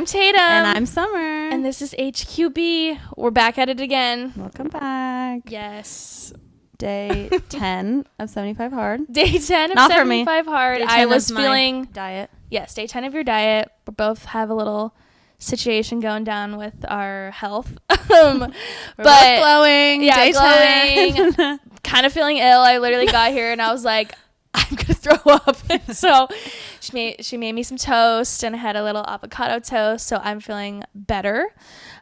Tatum. And I'm Summer. And this is HQB. We're back at it again. Welcome back. Yes. Day 10 of 75 Hard. Day 10 of Not 75 Hard. I was feeling... diet. Yes, day 10 of your diet. We both have a little situation going down with our health. We're both glowing. Yeah, day glowing. 10. Kind of feeling ill. I literally got here and I was like, I'm going to throw up. So she made me some toast and I had a little avocado toast. So I'm feeling better.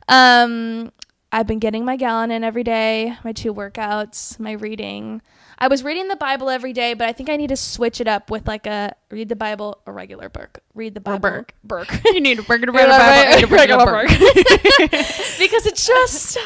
I've been getting my gallon in every day, my 2 workouts, my reading. I was reading the Bible every day, but I think I need to switch it up with like a read the Bible, a regular Burke. Read the Bible. Burke. You need a burger to read a regular Burke. Because it's just...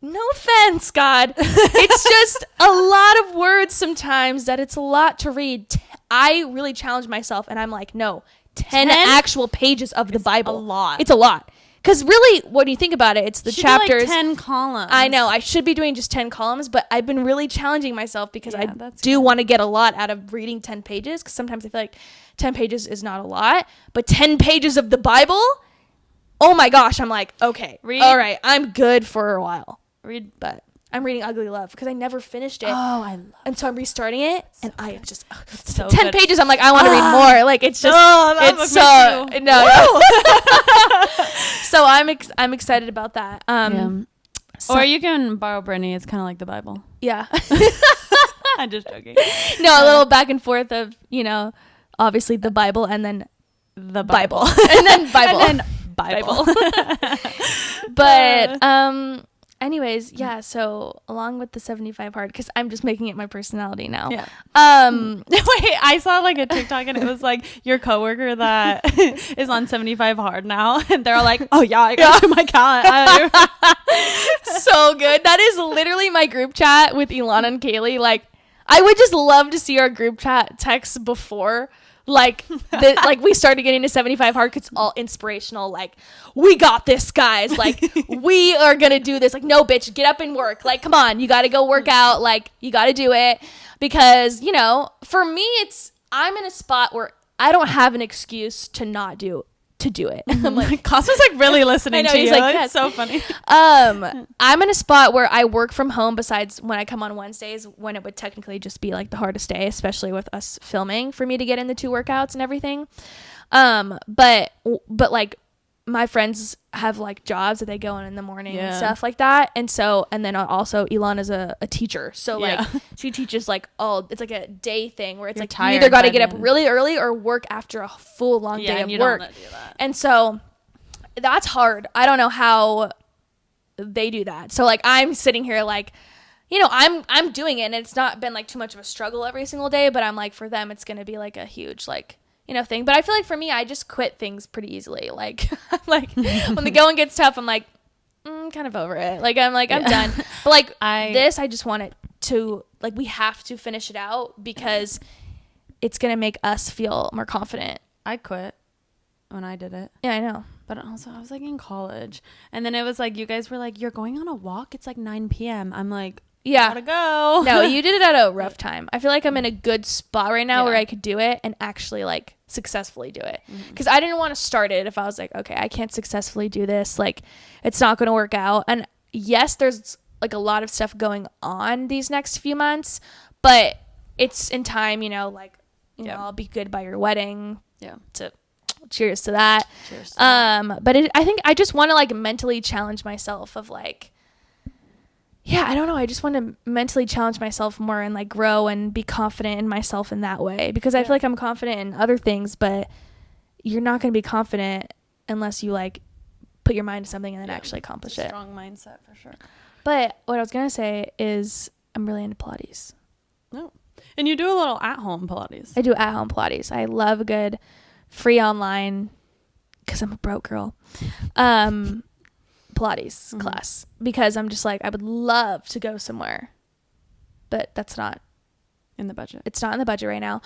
No offense, God. It's just a lot of words sometimes that it's a lot to read. I really challenge myself and I'm like, no, 10 actual pages of the Bible. A lot. It's a lot. Because really, when you think about it, it's the chapters. Like 10 columns. I know. I should be doing just 10 columns, but I've been really challenging myself because I do want to get a lot out of reading 10 pages. Because sometimes I feel like 10 pages is not a lot. But 10 pages of the Bible, oh my gosh, I'm like, okay, all right, I'm good for a while. But I'm reading Ugly Love because I never finished it. Oh, I love it. And so I'm restarting it, and I am just so 10 good. Pages. I'm like, I want to read more. Like it's just, it's so no. So I'm excited about that. So, or you can borrow Brittany. It's kind of like the Bible. Yeah. I'm just joking. No, a little back and forth of obviously the Bible and then the Bible and then Bible and then Bible. But anyways, yeah, so along with the 75 Hard, because I'm just making it my personality now. Yeah. Wait, I saw like a TikTok and it was like your coworker that is on 75 Hard now, and they're all like, oh yeah, I got my calendar. So good. That is literally my group chat with Ilana and Kaylee. Like, I would just love to see our group chat texts before like we started getting to 75 Hard, 'cause it's all inspirational, like, we got this, guys, like we are gonna do this, like, no bitch, get up and work, like, come on, you gotta go work out, like, you gotta do it, because for me I'm in a spot where I don't have an excuse to not do it. I'm like, Cosmo's like really listening to you. Like, yes. It's so funny. I'm in a spot where I work from home besides when I come on Wednesdays, when it would technically just be like the hardest day, especially with us filming, for me to get in the 2 workouts and everything. But like my friends have like jobs that they go in the morning and stuff like that. And then also Ilana's a teacher. So like she teaches like it's like a day thing where it's like you either got to get up really early or work after a full long day of work. Don't do that. And so that's hard. I don't know how they do that. So like I'm sitting here like, I'm doing it and it's not been like too much of a struggle every single day, but I'm like, for them, it's going to be like a huge like, thing. But I feel like for me, I just quit things pretty easily. Like, when the going gets tough, I'm like, kind of over it. Like, I'm done. But like I just want it to, like, we have to finish it out because it's going to make us feel more confident. I quit when I did it. Yeah, I know. But also I was like in college, and then it was like, you guys were like, you're going on a walk. It's like 9 p.m. I'm like, yeah, gotta go. No, you did it at a rough time. I feel like I'm in a good spot right now where I could do it and actually like successfully do it. Because I didn't want to start it if I was like, okay, I can't successfully do this. Like, it's not going to work out. And yes, there's like a lot of stuff going on these next few months, but it's in time, I'll be good by your wedding. Yeah. Cheers to that. Cheers to that. But I think I just want to like mentally challenge myself of like, yeah, I don't know. I just want to mentally challenge myself more and like grow and be confident in myself in that way, because I feel like I'm confident in other things, but you're not going to be confident unless you like put your mind to something and then actually accomplish it. Strong mindset for sure. But what I was going to say is I'm really into Pilates. No. And you do a little at-home Pilates. I do at-home Pilates. I love a good free online, because I'm a broke girl. Pilates class, because I'm just like, I would love to go somewhere, but that's not in the budget. It's not in the budget right now.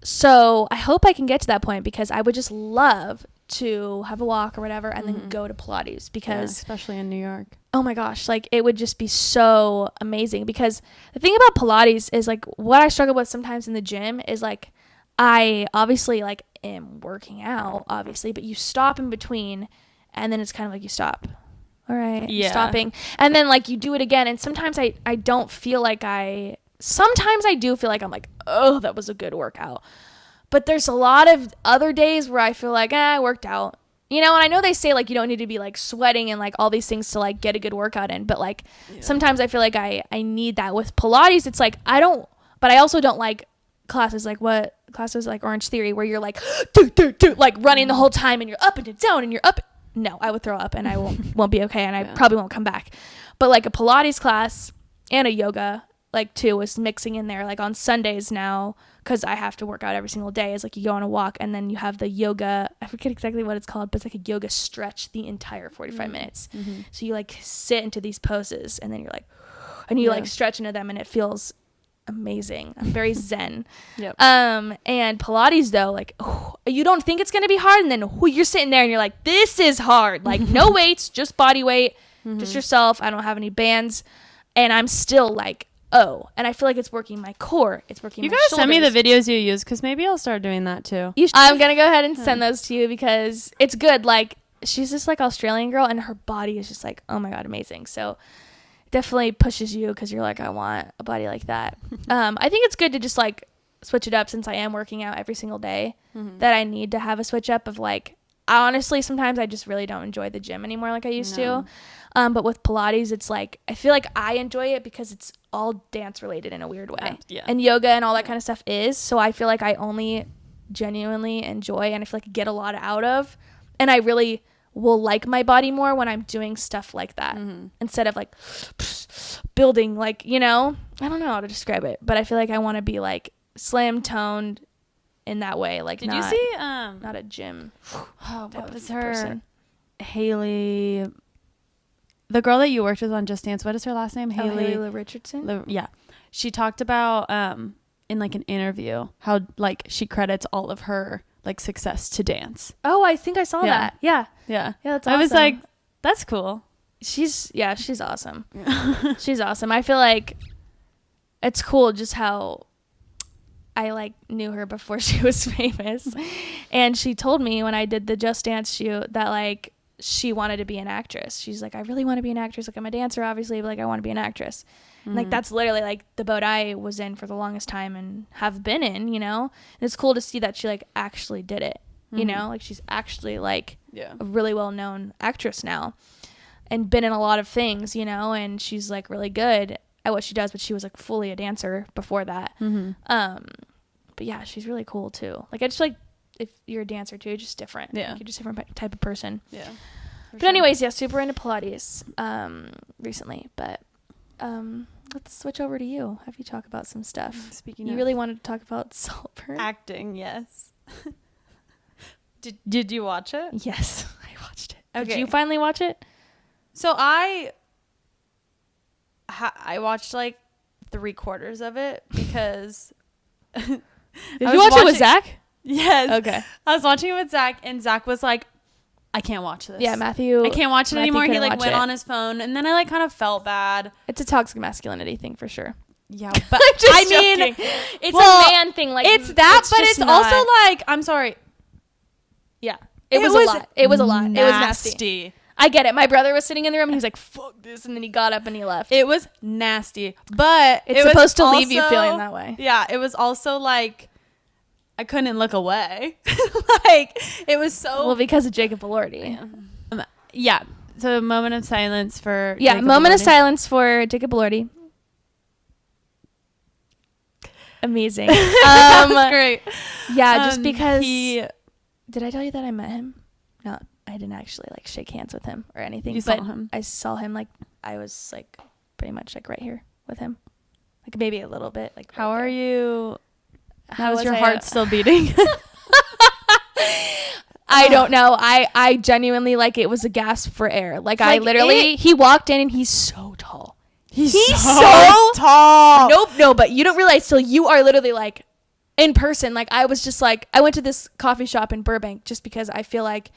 So I hope I can get to that point, because I would just love to have a walk or whatever and then go to Pilates, because especially in New York, oh my gosh, like it would just be so amazing. Because the thing about Pilates is like what I struggle with sometimes in the gym is like I obviously like am working out, obviously, but you stop in between, and then it's kind of like you stop. All right, Yeah. stopping, and then like you do it again, and sometimes I don't feel like sometimes I do feel like I'm like, oh, that was a good workout, but there's a lot of other days where I feel like I worked out, you know. And I know they say like you don't need to be like sweating and like all these things to like get a good workout in, but like sometimes I feel like I need that. With Pilates, it's like I don't, but I also don't like classes like Orange Theory where you're like like running the whole time and you're up and down and you're up. No, I would throw up and I won't be okay, and I probably won't come back. But like a Pilates class and a yoga like too was mixing in there like on Sundays now, because I have to work out every single day. Is like you go on a walk and then you have the yoga, I forget exactly what it's called, but it's like a yoga stretch the entire 45 minutes. So you like sit into these poses and then you're like, and you like stretch into them, and it feels amazing. I'm very zen. And Pilates though, like you don't think it's gonna be hard, and then you're sitting there and you're like, this is hard. Like no weights, just body weight, just yourself. I don't have any bands, and I'm still like, oh, and I feel like it's working my core. It's working. You gotta send me the videos you use, because maybe I'll start doing that too. I'm gonna go ahead and send those to you because it's good. Like she's this like Australian girl, and her body is just like, oh my god, amazing. So definitely pushes you because you're like, I want a body like that. I think it's good to just like switch it up, since I am working out every single day, that I need to have a switch up of like, honestly, sometimes I just really don't enjoy the gym anymore like I used to. But with Pilates, it's like, I feel like I enjoy it because it's all dance related in a weird way. And yoga and all that kind of stuff is. So I feel like I only genuinely enjoy, and I feel like I get a lot out of, and I really will like my body more when I'm doing stuff like that, instead of like building, like, you know, I don't know how to describe it, but I feel like I want to be like slim toned in that way. Like, did you see not a gym? What was her person. Haley, the girl that you worked with on Just Dance, what is her last name? Haley Richardson. Yeah, she talked about in like an interview how like she credits all of her like success to dance. Oh, I think I saw that. Yeah, that's awesome. I was like, that's cool. She's awesome. She's awesome. I feel like it's cool just how I like knew her before she was famous. And she told me when I did the Just Dance shoot that like she wanted to be an actress. She's like, I really want to be an actress. Like, I'm a dancer obviously, but like I want to be an actress. And like that's literally like the boat I was in for the longest time and have been in, you know. And it's cool to see that she like actually did it, you know, like she's actually like a really well-known actress now and been in a lot of things, you know, and she's like really good at what she does, but she was like fully a dancer before that. But yeah, she's really cool too. Like I just like, if you're a dancer too, just different. Like, you're just a different type of person. But anyways, super into Pilates recently, but let's switch over to you. Have you talk about some stuff. Speaking, you really wanted to talk about Saltburn? Acting, yes. Did you watch it? Yes, I watched it. Okay. Did you finally watch it? So I watched like 3/4 of it because did you watch it with Zach? Yes. Okay. I was watching it with Zach, and Zach was like, I can't watch this. Yeah, Matthew. I can't watch it anymore. He like went on his phone, and then I like kind of felt bad. It's a toxic masculinity thing for sure. Yeah, but I mean, it's a man thing. Like it's that, but it's also like, I'm sorry. Yeah, it was a lot. It was a lot. It was nasty. I get it. My brother was sitting in the room and he was like, fuck this. And then he got up and he left. It was nasty. But it's supposed to leave you feeling that way. Yeah. It was also like, I couldn't look away. Like, it was so. Well, because of Jacob Elordi. Yeah. So, moment of silence for. Yeah. Moment of silence for Jacob Elordi. Amazing. That was great. Yeah. Just because. Did I tell you that I met him? No. I didn't actually like shake hands with him or anything. You saw him? I saw him like I was like pretty much like right here with him, like maybe a little bit. Like how are you? How was your heart still beating? I don't know. I genuinely like it was a gasp for air. Like I literally he walked in and he's so tall. He's so tall. Nope, no, but you don't realize till you are literally like in person. Like I was just like I went to this coffee shop in Burbank just because I feel like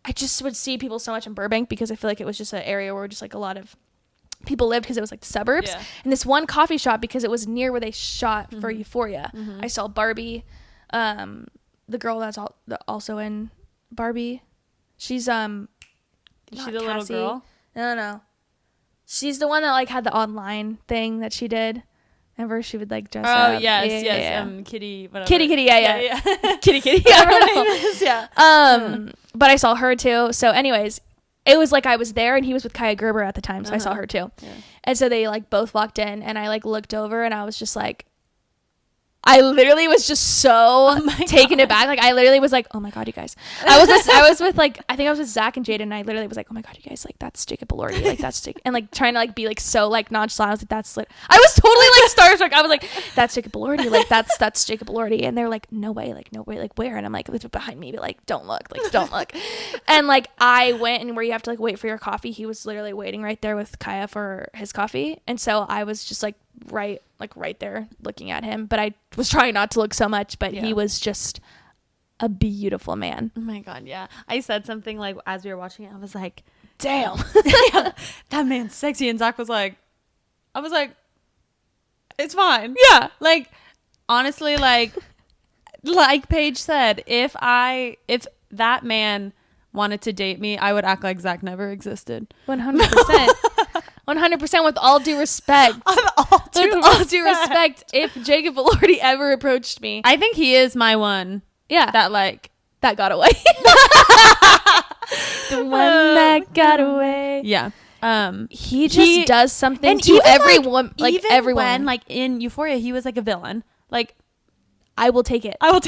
I just would see people so much in Burbank because I feel like it was just an area where just like a lot of people lived because it was like the suburbs. Yeah. And this one coffee shop, because it was near where they shot for Euphoria. I saw Barbie. The girl that's also in Barbie. She's Is she the little girl? No. She's the one that like had the online thing that she did. Remember, she would like dress up. Oh yes. Kitty. Whatever. Kitty. Yeah. Kitty. Yeah. Whatever her name is. Yeah. But I saw her too. So, anyways, it was like I was there, and he was with Kaya Gerber at the time, so I saw her too. Yeah. And so they like both walked in, and I like looked over, and I was just like, I literally was just so taken aback. Like I literally was like, oh my God, you guys. I was with like, I think I was with Zach and Jaden, and I literally was like, oh my God, you guys, like that's Jacob Elordi. Like that's Jacob. And like trying to like be like so like nonchalant. I was like, that's lit. I was totally like starstruck. I was like, that's Jacob Elordi. Like that's Jacob Elordi. And they're like, no way, like where? And I'm like, it's behind me, but like don't look. And like I went, and where you have to like wait for your coffee, he was literally waiting right there with Kaya for his coffee. And so I was just like right there looking at him, but I was trying not to look so much, but he was just a beautiful man. Oh my God, yeah. I said something like as we were watching it, I was like, damn. That man's sexy. And Zach was like, I was like, it's fine. Yeah. Like honestly, like Paige said, if that man wanted to date me, I would act like Zach never existed. 100%. 100% with all due respect. All due respect, if Jacob Elordi ever approached me. I think he is my one. Yeah. That got away. The one that got away. Yeah. He just does something to everyone. Like everyone. Like in Euphoria, he was like a villain. Like, I will take it. I will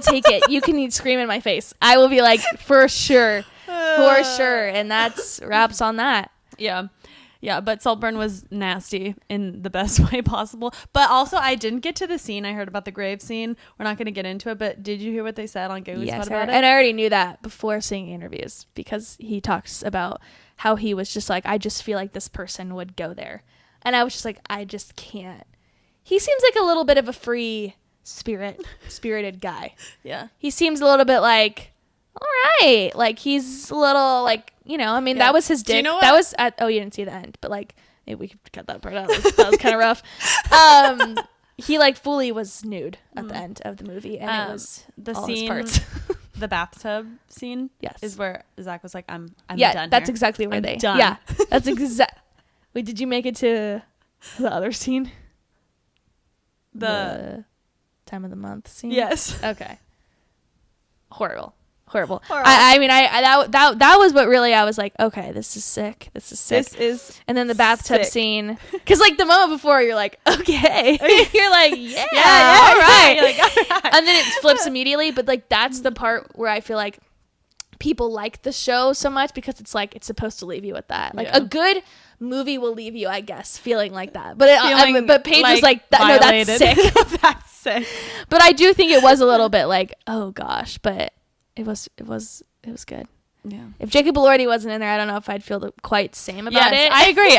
take it. You can scream in my face. I will be like, for sure. And that's wraps on that. Yeah. Yeah, but Saltburn was nasty in the best way possible. But also, I didn't get to the scene. I heard about the grave scene. We're not going to get into it, but did you hear what they said on Gateway Spot about it? And I already knew that before seeing interviews, because he talks about how he was just like, I just feel like this person would go there. And I was just like, I just can't. He seems like a little bit of a free spirited guy. Yeah. He seems a little bit like, all right. Like, he's a little, like, you know, I mean, that was his dick. You know that was at, you didn't see the end, but, like, maybe we could cut that part out. That was kind of rough. He, like, fully was nude at the end of the movie, and it was the all scene, his parts. The bathtub scene, yes, is where Zach was like, I'm done. Yeah, that's here. exactly where I'm done. Yeah, that's exact. Wait, did you make it to the other scene? The time of the month scene? Yes. Okay. Horrible. I mean, that was what really I was like, okay, this is sick. And then the bathtub scene, because like the moment before, you're like, okay, you're like, yeah, all right. You're like, all right. And then it flips immediately. But like that's the part where I feel like people like the show so much, because it's like it's supposed to leave you with that. Like a good movie will leave you, I guess, feeling like that. But but Paige was like, no, that's sick. That's sick. But I do think it was a little bit like, oh gosh, but. It was good. Yeah. If Jacob Elordi wasn't in there, I don't know if I'd feel quite same about it. I agree.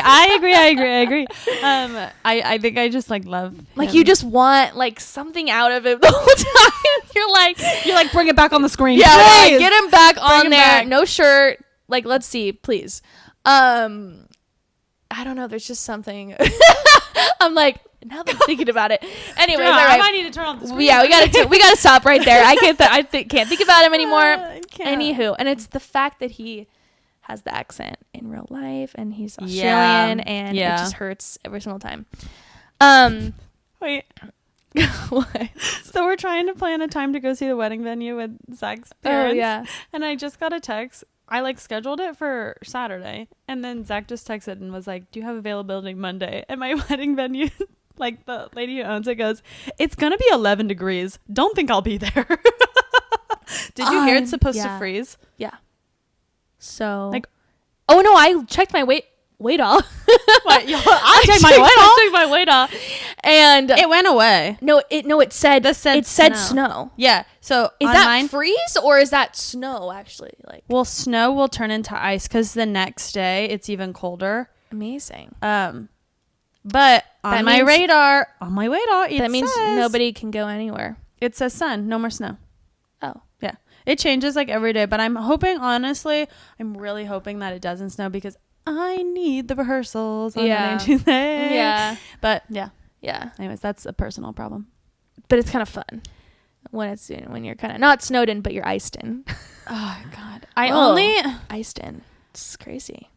I think I just like love him. Like you just want like something out of it the whole time. You're like bring it back on the screen. Yeah, like, get him back on there. Back. No shirt. Like let's see, please. I don't know. There's just something. I'm like. Now that I'm thinking about it. Anyways, all right. I might need to turn on the screen. Yeah, we gotta stop right there. I can't think about him anymore. Anywho, and it's the fact that he has the accent in real life, and he's Australian, and it just hurts every single time. Wait. What? So we're trying to plan a time to go see the wedding venue with Zach's parents. Oh yeah. And I just got a text. I like scheduled it for Saturday, and then Zach just texted and was like, "Do you have availability Monday?" And my wedding venue. Like the lady who owns it goes, it's gonna be 11 degrees. Don't think I'll be there. Did you hear it's supposed to freeze? Yeah. So like, oh no, I checked my weight off. What? I checked my weight off, and it went away. No, it said snow. Yeah. So is that freeze or is that snow actually? Like, well, snow will turn into ice because the next day it's even colder. Amazing. But on my radar, it that means nobody can go anywhere. It says sun, no more snow. Oh. Yeah. It changes like every day, but I'm really hoping that it doesn't snow because I need the rehearsals on Monday and Tuesday. Yeah. But yeah. Yeah. Anyways, that's a personal problem. But it's kind of fun. when you're kind of not snowed in, but you're iced in. Oh God, only iced in. It's crazy.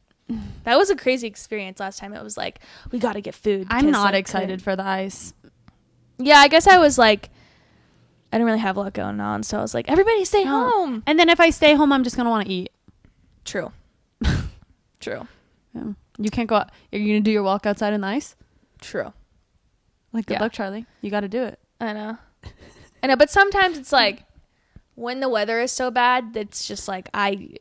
That was a crazy experience last time. It was like, we got to get food. I'm not excited for the ice. Yeah, I guess I was like, I didn't really have a lot going on, so I was like, everybody stay home. And then if I stay home, I'm just gonna want to eat. True. True. Yeah. You can't go out. Are you gonna do your walk outside in the ice? True. Like, good luck, Charlie. You got to do it. I know, but sometimes it's like, when the weather is so bad, it's just like, I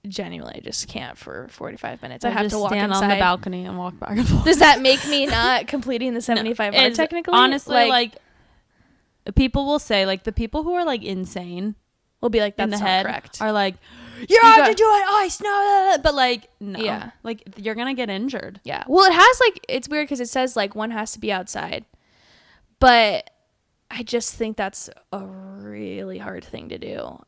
genuinely just can't for 45 minutes. I have to walk stand inside on the balcony and walk back and forth. Does that make me not completing the 75 hard technically? Honestly, like people will say, like, the people who are like insane will be like, that's in the not head correct. are like, you have to do it ice, no, but like, no, yeah, like, you're gonna get injured. Yeah, well, it has, like, it's weird because it says like one has to be outside, but I just think that's a really hard thing to do.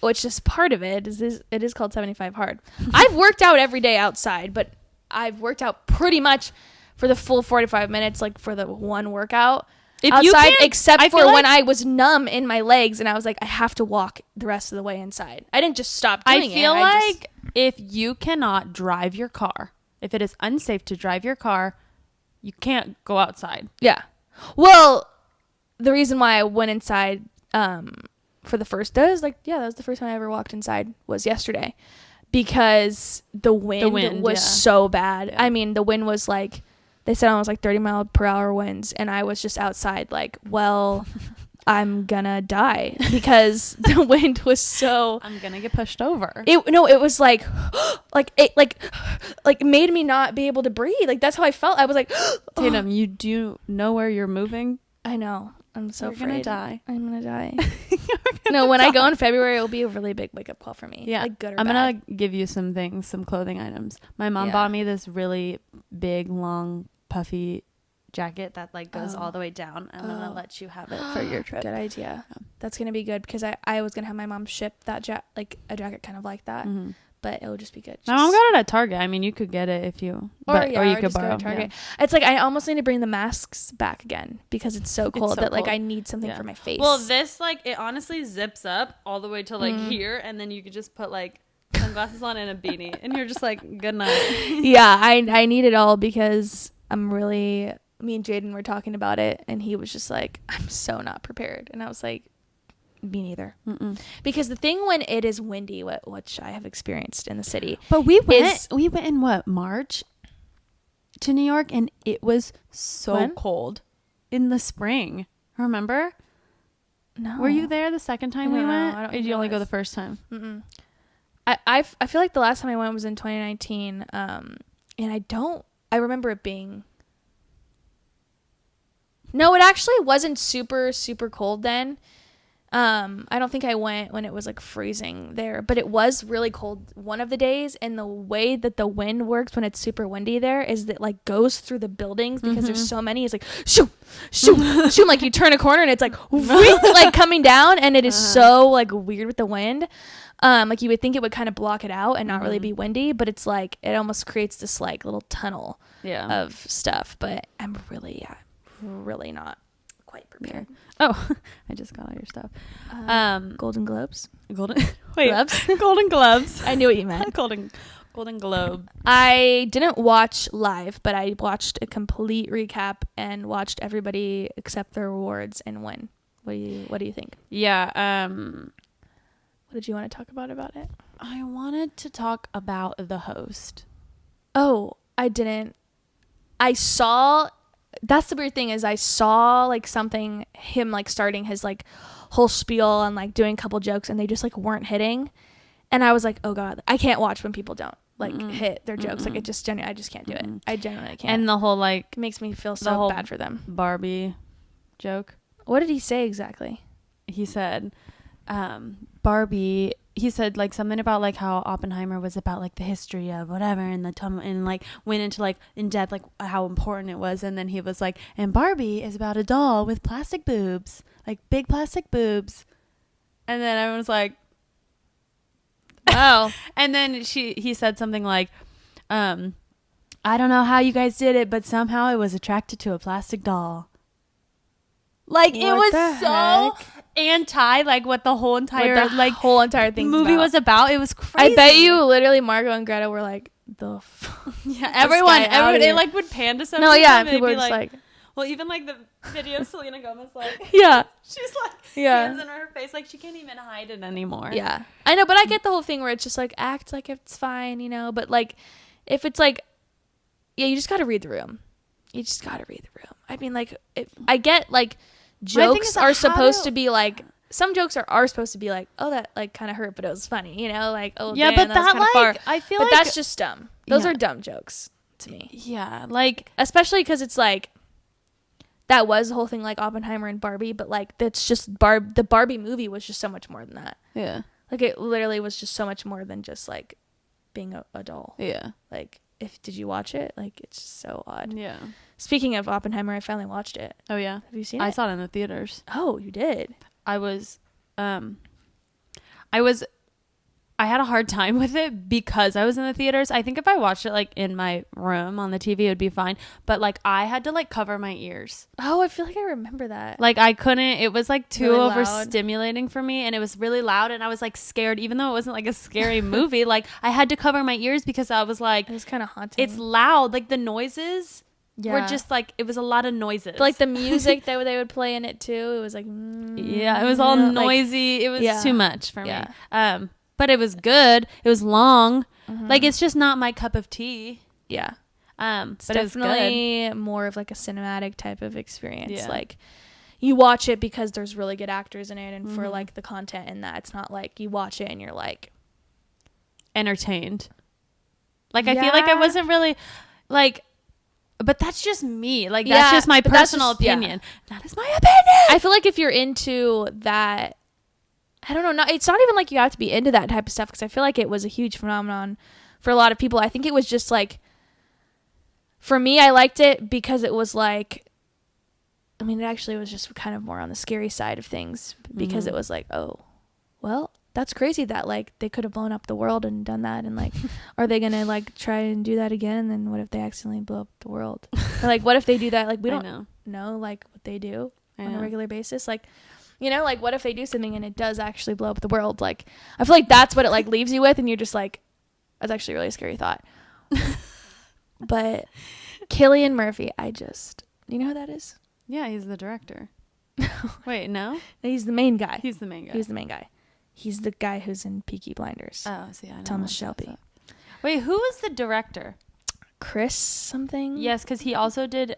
Which is part of it is called 75 hard. I've worked out every day outside, but I've worked out pretty much for the full 45 minutes, like for the one workout outside, except for when I was numb in my legs and I was like, I have to walk the rest of the way inside. I didn't just stop doing it. I feel like if you cannot drive your car, if it is unsafe to drive your car, you can't go outside. Yeah. Well, the reason why I went inside for the first, that was the first time I ever walked inside was yesterday, because the wind was so bad. Yeah. I mean, the wind was like, they said almost like 30-mile-per-hour winds, and I was just outside like, well, I'm gonna die because the wind was so. I'm gonna get pushed over. It was like, like made me not be able to breathe. Like, that's how I felt. I was like, Tatum, you do know where you're moving? I know. I'm so afraid. You're gonna die. I'm gonna die. No, when I go in February, it'll be a really big wake up call for me. Yeah, like, good or I'm bad. gonna give you some things, some clothing items. My mom bought me this really big, long, puffy jacket that like goes all the way down. I'm gonna let you have it for your trip. Good idea. That's gonna be good, because I was gonna have my mom ship that a jacket kind of like that. Mm-hmm. But it would just be good. My mom got it at Target. I mean, you could get it if you, or you could borrow. Target. Yeah. It's like, I almost need to bring the masks back again because it's so cold like I need something for my face. Well, this, like, it honestly zips up all the way to like here, and then you could just put like sunglasses on and a beanie, and you're just like, good night. Yeah, I need it all because me and Jaden were talking about it, and he was just like, I'm so not prepared, and I was like, me neither. Mm-mm. Because the thing when it is windy, which I have experienced in the city, but we went in March to New York, and it was so cold in the spring. Remember? No. Were you there the second time we went? Or did you only go the first time? Mm-mm. I feel like the last time I went was in 2019, and I remember it being. No, it actually wasn't super super cold then. I don't think I went when it was like freezing there, but it was really cold one of the days. And the way that the wind works when it's super windy there is that like goes through the buildings because there's so many. It's like shoo, shoo, shoo. Like you turn a corner and it's like like coming down, and it is so like weird with the wind. Like you would think it would kind of block it out and not really be windy, but it's like it almost creates this like little tunnel of stuff. But I'm really not quite prepared. Yeah. Oh, I just got all your stuff. Golden Globes. Gloves. Golden Gloves. I knew what you meant. Golden Globe. I didn't watch live, but I watched a complete recap and watched everybody accept their awards and win. What do you think? Yeah. What did you want to talk about it? I wanted to talk about the host. Oh, I didn't. I saw. That's the weird thing is I saw like him like starting his like whole spiel and like doing a couple jokes, and they just like weren't hitting, and I was like, oh god, I can't watch when people don't like hit their jokes. Like I just can't do it. I genuinely can't. And the whole like it makes me feel so bad for them. Barbie joke. What did he say exactly? He said Barbie. He said like something about like how Oppenheimer was about like the history of whatever and and like went into like in depth like how important it was, and then he was like, and Barbie is about a doll with plastic boobs, like big plastic boobs, and then everyone was like, wow. And then he said something like, I don't know how you guys did it, but somehow it was attracted to a plastic doll. Like, it What the was so anti, like, what the whole entire, what the like, whole entire thing movie was about. It was crazy. I bet you literally Margot and Greta were like, yeah, everyone, guy they, here. like, would pan to something. No, yeah, and people they'd were be just like, well, even, like, the video of Selena Gomez, like, yeah. she's, like, Yeah. hands in her face. Like, she can't even hide it anymore. Yeah. I know, but I get the whole thing where it's just like, act like it's fine, you know? But, like, if it's like, yeah, you just got to read the room. You just got to read the room. I mean, like, I get, like, jokes are supposed to be, like, some jokes are supposed to be like, oh, that, like, kind of hurt, but it was funny, you know? Like, oh, yeah, damn, but that, like, far. I feel but like. But that's just dumb. Those Yeah. are dumb jokes to me. Yeah, like. Especially because it's, like, that was the whole thing, like, Oppenheimer and Barbie, but, like, that's just the Barbie movie was just so much more than that. Yeah. Like, it literally was just so much more than just, like, being a doll. Yeah. Like, did you watch it? Like, it's just so odd. Yeah. Speaking of Oppenheimer, I finally watched it. Oh, yeah. Have you seen it? I saw it in the theaters. Oh, you did? I had a hard time with it because I was in the theaters. I think if I watched it, like, in my room on the TV, it would be fine. But, like, I had to, like, cover my ears. Oh, I feel like I remember that. Like, I couldn't. It was, like, too Really overstimulating for me. And it was really loud. And I was, like, scared. Even though it wasn't, like, a scary movie. Like, I had to cover my ears because I was, like. It was kind of haunting. It's loud. Like, the noises. Yeah. Were just, like, it was a lot of noises. But, like, the music that they would play in it, too. It was, like. Yeah, it was all noisy. It was too much for me. But it was good. It was long. Mm-hmm. Like, it's just not my cup of tea. Yeah. But it was definitely more of, like, a cinematic type of experience. Yeah. Like, you watch it because there's really good actors in it and for, like, the content in that. It's not like you watch it and you're, like. Entertained. Like, I feel like I wasn't really, like. But that's just me. Like, that's just my personal opinion. Yeah. That is my opinion. I feel like if you're into that. I don't know. It's not even like you have to be into that type of stuff because I feel like it was a huge phenomenon for a lot of people. I think it was just like, for me, I liked it because it was like, I mean, it actually was just kind of more on the scary side of things because it was like, oh, well, that's crazy that like they could have blown up the world and done that. And like, are they going to like try and do that again? And then what if they accidentally blow up the world? Or, like, what if they do that? Like, we don't know like what they do on a regular basis. Like, you know, like, what if they do something and it does actually blow up the world? Like, I feel like that's what it, like, leaves you with, and you're just like, that's actually a really scary thought. But Cillian Murphy, you know who that is? Yeah, he's the director. Wait, no? He's the main guy. He's the main guy. He's the guy who's in Peaky Blinders. Oh, see, I know. Thomas Shelby. Wait, who was the director? Chris something? Yes, because he also did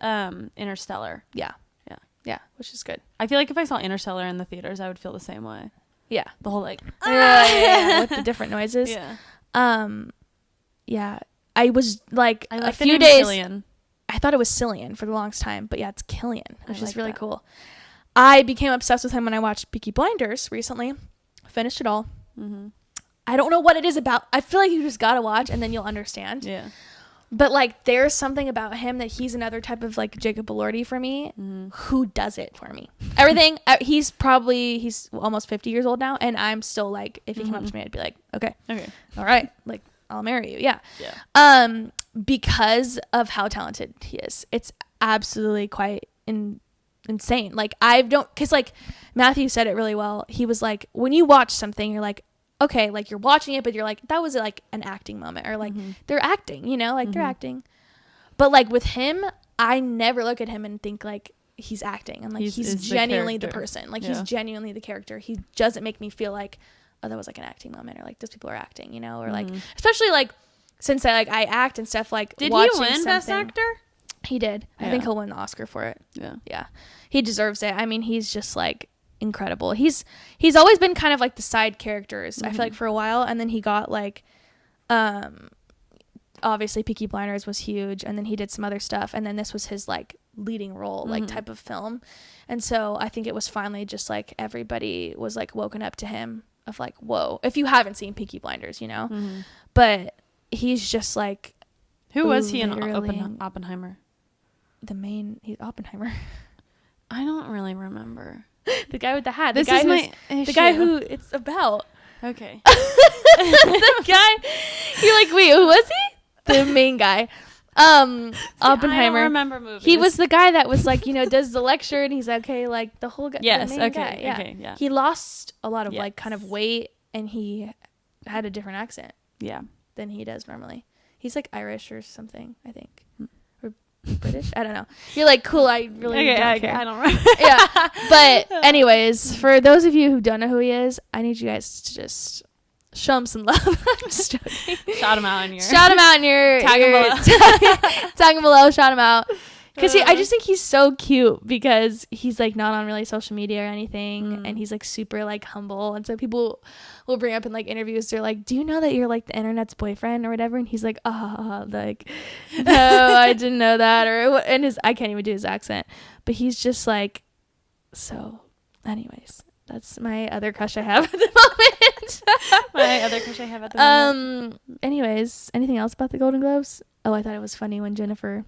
Interstellar. Yeah, which is good. I feel like if I saw Interstellar in the theaters, I would feel the same way. Yeah. The whole like with the different noises. Yeah. Yeah. I was like a few days. Cillian. I thought it was Cillian for the longest time, but yeah, it's Cillian, which is really cool. I became obsessed with him when I watched Peaky Blinders recently. Finished it all. Mm-hmm. I don't know what it is about. I feel like you just gotta watch and then you'll understand. Yeah. But like, there's something about him that he's another type of like Jacob Elordi for me, who does it for me. Everything. He's almost 50 years old now, and I'm still like, if he came up to me, I'd be like, okay, all right, like, I'll marry you. Yeah. Because of how talented he is, it's absolutely quite insane. Like, because like Matthew said it really well. He was like, when you watch something, you're like, okay, like, you're watching it, but you're like, that was like an acting moment, or like they're acting, you know, like they're acting. But like with him, I never look at him and think like he's acting, and like he's genuinely the person. Like, he's genuinely the character. He doesn't make me feel like, oh, that was like an acting moment, or like those people are acting, you know, or like, especially like since I act and stuff, like, did he win Best Actor? He did. I think he'll win the Oscar for it. Yeah, he deserves it. I mean, he's just like incredible. He's always been kind of like the side characters, I feel like, for a while, and then he got like obviously Peaky Blinders was huge, and then he did some other stuff, and then this was his like leading role, like type of film. And so I think it was finally just like everybody was like woken up to him of like, whoa, if you haven't seen Peaky Blinders, you know. But he's just like, who was he in Oppenheimer? He's Oppenheimer. I don't really remember. The guy with the hat. The guy who it's about. Okay. The guy. You're like, wait, who was he? The main guy. Oppenheimer. I don't remember movies. He was the guy that was like, does the lecture, and he's like, okay, like the whole guy. Yes. The main Okay. guy, yeah. Okay. Yeah. He lost a lot of Yes. like kind of weight, and he had a different accent Yeah. than he does normally. He's like Irish or something, I think, or British. I don't know. You're like, cool. I really don't care. I don't remember. Yeah. But anyways, for those of you who don't know who he is, I need you guys to just show him some love. I'm just joking. Shout him out in your. Shout him out in your Tag him below. tag him below. Shout him out. Because I just think he's so cute because he's like not on really social media or anything, and he's like super like humble, and so people will bring up in like interviews, they're like, do you know that you're like the internet's boyfriend or whatever, and he's like, like, no, I didn't know that, or and I can't even do his accent, but he's just like, so anyways, that's my other crush I have at the moment. My other crush I have at the moment. Anyways, anything else about the Golden Globes? Oh, I thought it was funny when Jennifer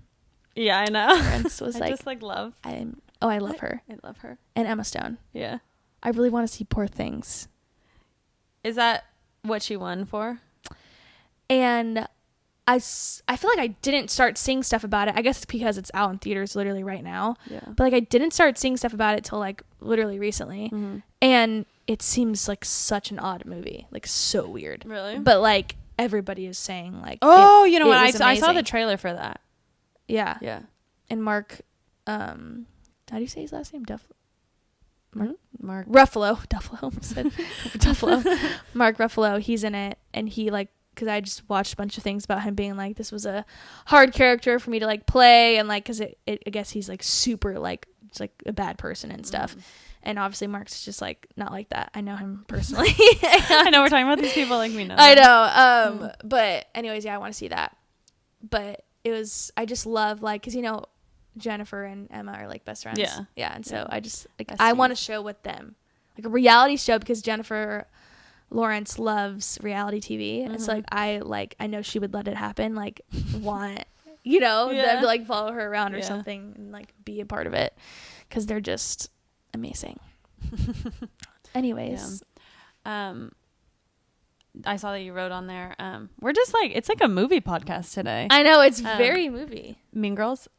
Yeah, I know. Lawrence was I like, just like love. I love her. I love her. And Emma Stone. Yeah. I really want to see Poor Things. Is that what she won for? And I feel like I didn't start seeing stuff about it. I guess it's because it's out in theaters literally right now. Yeah. But like I didn't start seeing stuff about it till like literally recently. Mm-hmm. And it seems like such an odd movie. Like so weird. Really? But like everybody is saying like, oh, you know what? was I saw the amazing. trailer for that. Yeah. Yeah. And Mark, how do you say his last name? Mark Ruffalo. Duffalo. Said Duffalo. Mark Ruffalo. He's in it, and he like, because I just watched a bunch of things about him being like, this was a hard character for me to like play, and like, because I guess he's like super like, it's like a bad person and stuff. And obviously Mark's just like not like that. I know him personally. I know we're talking about these people like we know. I know. But anyways, yeah, I want to see that. But it was, I just love like, because Jennifer and Emma are like best friends. Yeah. And so I just like, I want a show with them, like a reality show, because Jennifer Lawrence loves reality TV. And so like, I know she would let it happen. Like want, them to like follow her around or something and like be a part of it. Cause they're just amazing. Anyways. I saw that you wrote on there. We're just like, it's like a movie podcast today. I know, it's very movie. Mean Girls.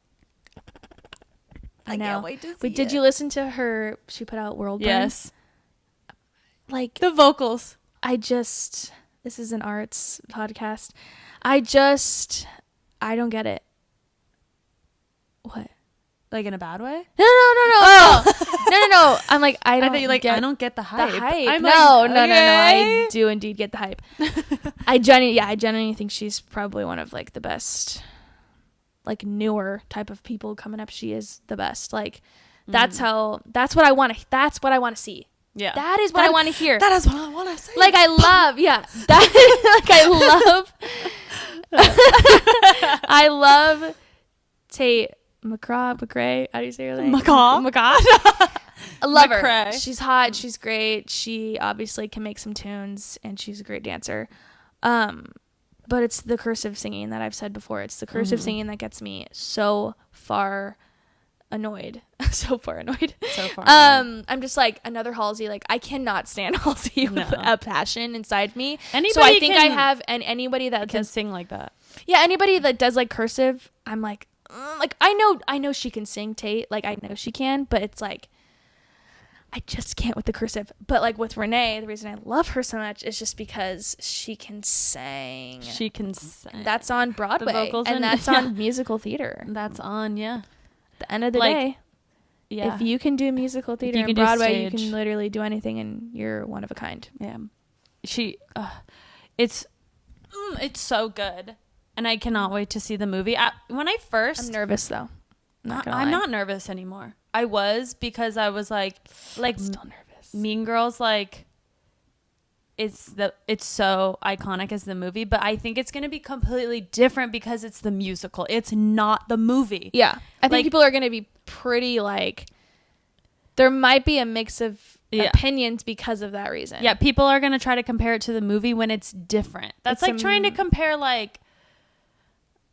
I know. Can't wait to see Wait, did it. you listen to her? She put out World Burn? Yes. Like The vocals. this is an arts podcast. I don't get it. What? Like in a bad way? No. No. I'm like, I don't thought you like, get I don't get the hype. I'm no. like, I okay. do indeed get the hype. I genuinely think she's probably one of like the best, like newer type of people coming up. She is the best. Like that's what I want to see. Yeah. That is what I want to hear. That is what I want to say. Like I love, I love Tate McCrae. How do you say her name? McCaw. I love McCrae. her. She's hot. She's great. She obviously can make some tunes, and she's a great dancer. But it's the cursive singing that I've said before. It's the cursive singing that gets me so far annoyed. I'm just like another Halsey. Like I cannot stand Halsey with a passion inside me. So I think I have, and anybody that can sing like that. Yeah, anybody that does like cursive, I'm like I know she can sing, Tate. Like I know she can, but it's like I just can't with the cursive. But like with Renee, the reason I love her so much is just because she can sing. That's on Broadway, and that's on musical theater. That's on, yeah. At the end of the day, if you can do musical theater and Broadway, you can literally do anything, and you're one of a kind. Yeah, it's so good, and I cannot wait to see the movie. I'm nervous though. I'm not nervous anymore. I was, because I was like I'm still nervous. Mean Girls, like it's so iconic as the movie, but I think it's going to be completely different because it's the musical. It's not the movie. Yeah. I think people are going to be pretty like, there might be a mix of opinions because of that reason. Yeah. People are going to try to compare it to the movie when it's different. That's like trying to compare like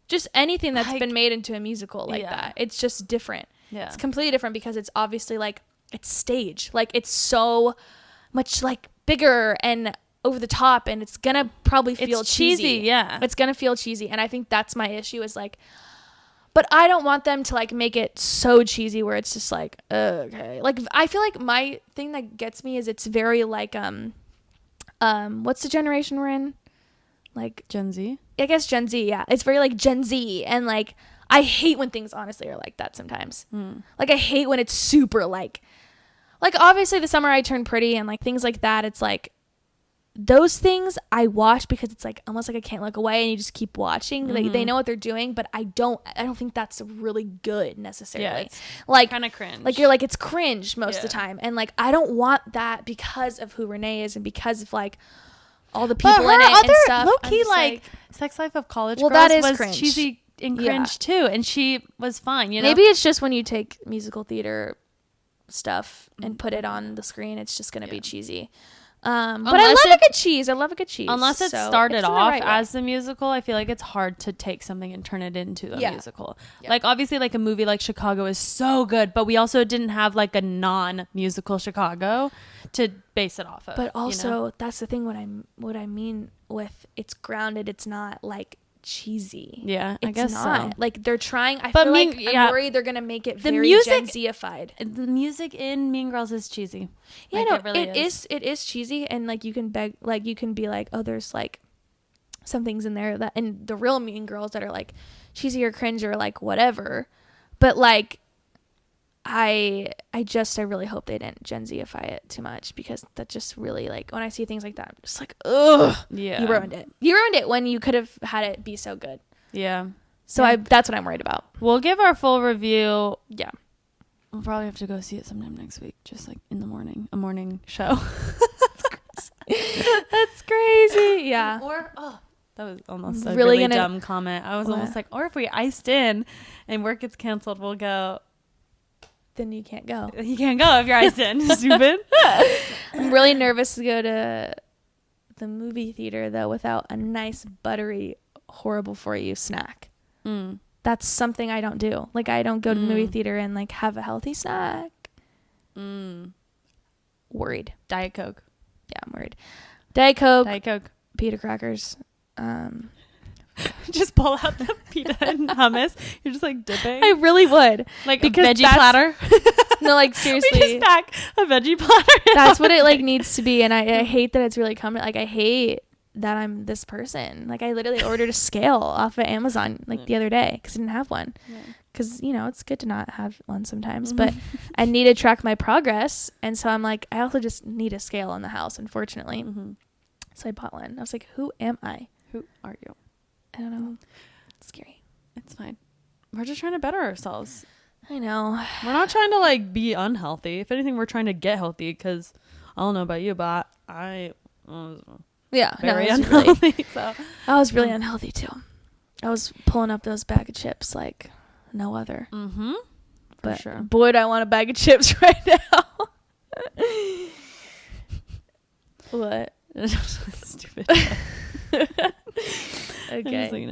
just anything that's been made into a musical like that. It's just different. Yeah. It's completely different because it's obviously like, it's stage. Like it's so much like bigger and over the top, and it's gonna probably feel It's cheesy. Yeah. It's gonna feel cheesy, and I think that's my issue is like, but I don't want them to like make it so cheesy where it's just like, okay. Like I feel like my thing that gets me is it's very like what's the generation we're in? Like Gen Z. I guess Gen Z, yeah. It's very like Gen Z, and like I hate when things honestly are like that sometimes. Like I hate when it's super like obviously The Summer I Turned Pretty and like things like that. It's like those things I watch because it's like almost like I can't look away and you just keep watching. They know what they're doing, but I don't think that's really good necessarily. Yeah, it's like kind of cringe. Like you're like it's cringe most of the time, and like I don't want that because of who Renee is and because of like all the people in it and stuff. Low key like Sex Life of College Girls that is was cringe. cheesy and cringe too, and she was fine. You know, maybe it's just when you take musical theater stuff and put it on the screen, it's just gonna be cheesy. But I love a good cheese. I love a good cheese. Unless it started off as the musical, I feel like it's hard to take something and turn it into a musical. Yeah. Like obviously like a movie like Chicago is so good, but we also didn't have like a non-musical Chicago to base it off of. But also that's the thing what I mean with it's grounded, it's not like cheesy. Yeah, I guess not. So. Like they're trying. I'm worried they're gonna make it very Gen Z-ified. The music in Mean Girls is cheesy. Yeah, like, no, it is cheesy, and like you can be like, oh, there's like some things in there that in the real Mean Girls that are like cheesy or cringe or like whatever. But like I really hope they didn't Gen Z-ify it too much, because that just really like when I see things like that, I'm just like, ugh. Yeah. You ruined it when you could have had it be so good. Yeah. So that's what I'm worried about. We'll give our full review. Yeah. We'll probably have to go see it sometime next week, just like in the morning, a morning show. That's crazy. Yeah. Or that was almost a really dumb comment. I was almost like, or if we iced in and work gets canceled, we'll go. Then you can't go. You can't go if you're iced in. Stupid. I'm really nervous to go to the movie theater though without a nice buttery horrible for you snack. That's something I don't do. Like I don't go to the movie theater and like have a healthy snack. Worried. Diet Coke. Yeah, I'm worried. Diet Coke. Pita crackers. Just pull out the pita and hummus. You're just like dipping. I really would. Like a veggie platter. No, like seriously. We just pack a veggie platter. That's what it like needs to be. And I hate that it's really coming. Like I hate that I'm this person. Like I literally ordered a scale off of Amazon like the other day because I didn't have one. Because, it's good to not have one sometimes. But I need to track my progress. And so I'm like, I also just need a scale in the house, unfortunately. So I bought one. I was like, who am I? Who are you? I don't know. It's scary. It's fine. We're just trying to better ourselves. I know. We're not trying to like be unhealthy. If anything, we're trying to get healthy, because I don't know about you, but I was very unhealthy. So I was really unhealthy too. I was pulling up those bag of chips like no other. But sure. Boy, do I want a bag of chips right now. What? Stupid. Okay. Like,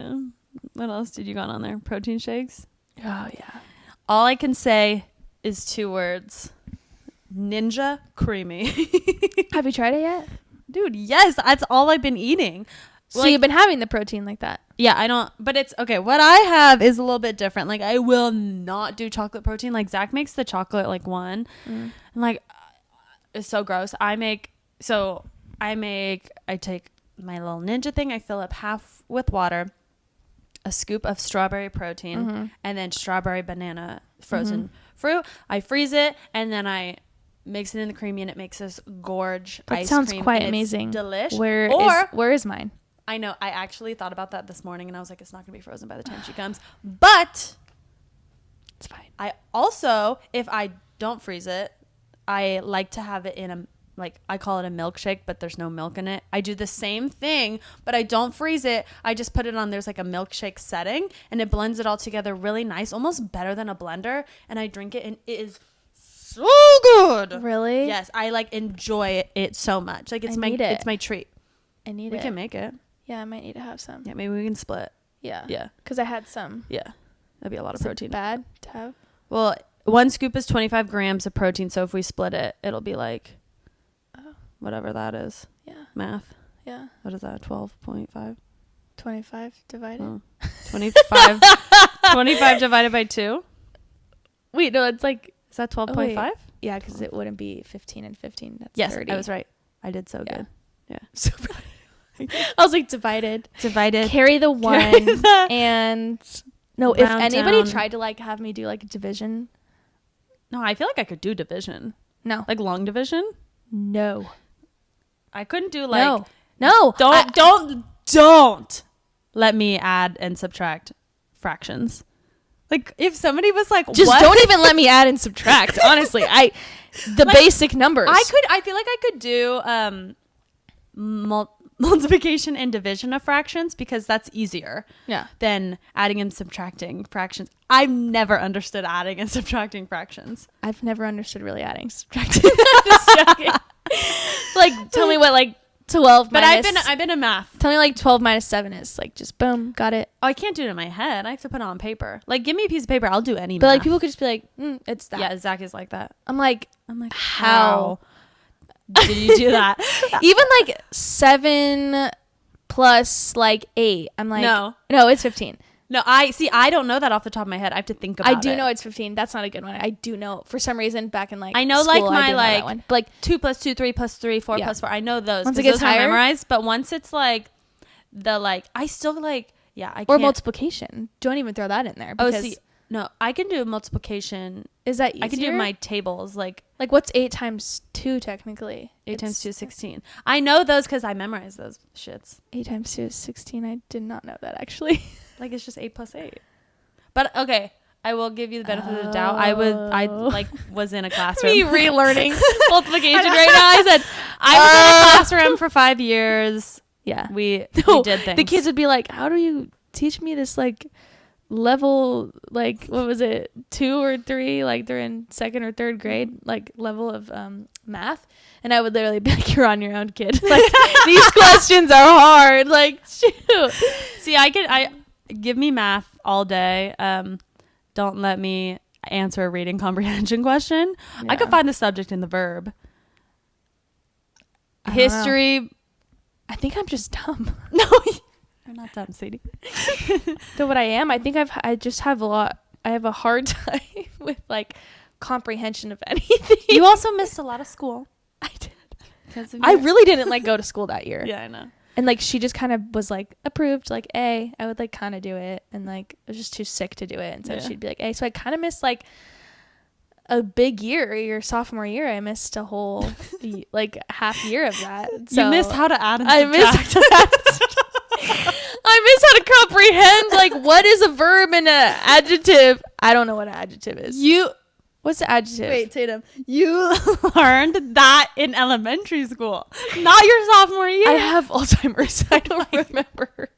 what else did you got on there? Protein shakes? Oh, yeah. All I can say is 2 words. Ninja creamy. Have you tried it yet? Dude, yes. That's all I've been eating. So you've been having the protein like that? Yeah, I don't. But it's okay. What I have is a little bit different. Like, I will not do chocolate protein. Like, Zach makes the chocolate like one. And like, it's so gross. I take my little Ninja thing. I fill up half with water, a scoop of strawberry protein, and then strawberry banana frozen fruit. I freeze it, and then I mix it in the creamy, and it makes this gorge ice cream. That sounds quite amazing. Delish. Where is mine? I know. I actually thought about that this morning, and I was like, it's not going to be frozen by the time she comes. But it's fine. I also, if I don't freeze it, I like to have it in a, like, I call it a milkshake, but there's no milk in it. I do the same thing, but I don't freeze it. I just put it on, there's like a milkshake setting, and it blends it all together really nice, almost better than a blender. And I drink it, and it is so good. Really? Yes. I like enjoy it so much. Like it's my treat. I need it. We can make it. Yeah, I might need to have some. Yeah, maybe we can split. Yeah. Yeah. Because I had some. Yeah. That'd be a lot of protein. Is it bad to have? Well, 1 scoop is 25 grams of protein. So if we split it, it'll be like whatever that is. Yeah. Math. Yeah. What is that? 12.5. 25 divided. 25. 25 divided by 2. Wait, no, it's like. Is that 12.5? Yeah, because it wouldn't be 15 and 15. That's Yes, 30. I was right. I did so good. Yeah. So I was like divided. Carry the 1 and no. If anybody tried to like have me do like division. No, I feel like I could do division. No. Like long division. No. I couldn't do like. No. Don't let me add and subtract fractions. Like if somebody was like, just what? Don't even let me add and subtract. Honestly, the like, basic numbers. I feel like I could do multiplication and division of fractions because that's easier. Yeah. Than adding and subtracting fractions. I've never understood adding and subtracting fractions. I've never understood really adding and subtracting. Just joking. Like tell me what like 12 but minus. I've been in math. Tell me like 12 minus 7 is like just boom, got it. Oh, I can't do it in my head. I have to put it on paper. Like give me a piece of paper, I'll do any But math. like people could just be like, it's that. Yeah, Zach is like that. I'm like how did you do that? Even like 7 plus like 8. I'm like no, it's 15. No, I don't know that off the top of my head. I have to think about it. I do know it's 15. That's not a good one. I do know for some reason back in like I know school, like my like one. But like 2 plus 2, 3 plus 3, 4 plus 4. I know those. Once it gets higher, memorized. But once it's like the like I still like I can't. Or multiplication. Don't even throw that in there. Because no, I can do multiplication. Is that easier? I can do my tables like what's 8 times 2 technically? 8 times 2 is 16. I know those because I memorized those shits. 8 times 2 is 16. I did not know that actually. Like it's just 8 plus 8. But okay, I will give you the benefit of the doubt. I was in a classroom. Me relearning multiplication right now. I said I was in a classroom for 5 years. Yeah, we did things. The kids would be like, "How do you teach me this like level like what was it 2 or 3 like they're in 2nd or 3rd grade like level of math?" And I would literally be like, "You're on your own, kid. Like these questions are hard. Like shoot." See, I give me math all day. Don't let me answer a reading comprehension question. Yeah. I could find the subject and the verb. History. I think I'm just dumb. No, you're not dumb, sweetie. So what I am, I think I just have I have a hard time with like comprehension of anything. You also missed a lot of school. I did. I really didn't like go to school that year. Yeah, I know. And like she just kind of was like approved like A. I would like kind of do it and like I was just too sick to do it, and so she'd be like A. So I kind of missed like a big year. Your sophomore year, I missed a whole like half year of that. So you missed how to add and I missed how to comprehend like what is a verb and an adjective. I don't know what an adjective is. What's the adjective? Wait, Tatum. You learned that in elementary school, not your sophomore year. I have Alzheimer's. I don't remember.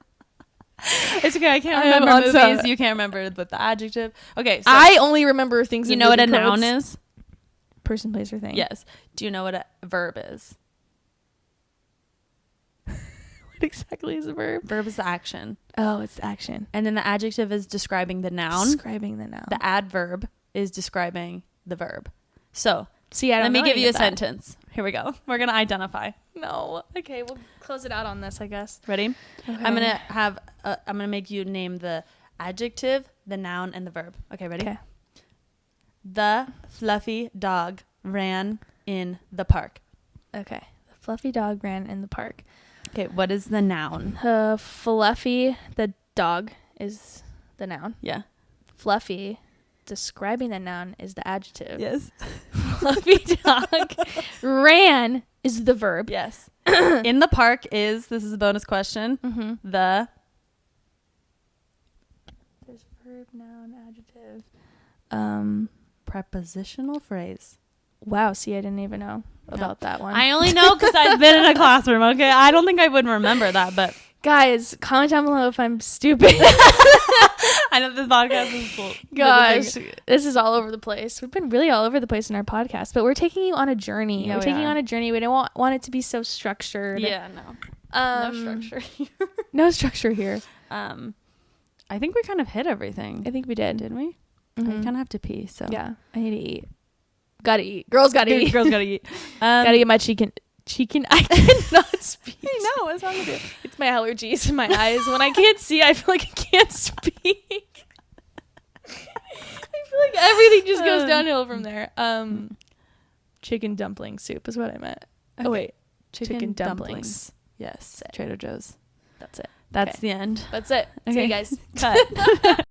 It's okay. I can't remember movies. You can't remember with the adjective. Okay. So I only remember things. You know what a noun is? Person, place, or thing. Yes. Do you know what a verb is? What exactly is a verb? Verb is the action. Oh, it's the action. And then the adjective is describing the noun. Describing the noun. The adverb is describing the verb. So, let me give you a sentence. Here we go. We're going to identify. No. Okay, we'll close it out on this, I guess. Ready? Okay. I'm going to make you name the adjective, the noun, and the verb. Okay, ready? Okay. The fluffy dog ran in the park. Okay. The fluffy dog ran in the park. Okay, what is the noun? Fluffy, the dog, is the noun. Yeah. Fluffy, describing the noun, is the adjective. Yes. Fluffy dog ran is the verb. Yes. In the park this is a bonus question. Mm-hmm. There's verb, noun, adjective. Prepositional phrase. Wow, see, I didn't even know about that one. I only know because I've been in a classroom, okay? I don't think I would remember that, but... Guys, comment down below if I'm stupid. I know this podcast is cool. Gosh, this is all over the place. We've been really all over the place in our podcast, but we're taking you on a journey. Yeah, we're taking you on a journey. We don't want it to be so structured. Yeah, no. No structure here. No structure here. I think we kind of hit everything. I think we did. Didn't we? Mm-hmm. I kind of have to pee, so... Yeah, I need to eat. Gotta eat. Girls gotta eat. Girls gotta eat. Gotta get my Chicken. I cannot speak. I know. What's wrong with you? It's my allergies in my eyes. When I can't see, I feel like I can't speak. I feel like everything just goes downhill from there. Chicken dumpling soup is what I meant. Okay. Oh wait, Chicken dumplings. Yes. Trader Joe's. That's it. That's Okay. the end. That's it. See you Okay. guys. Cut.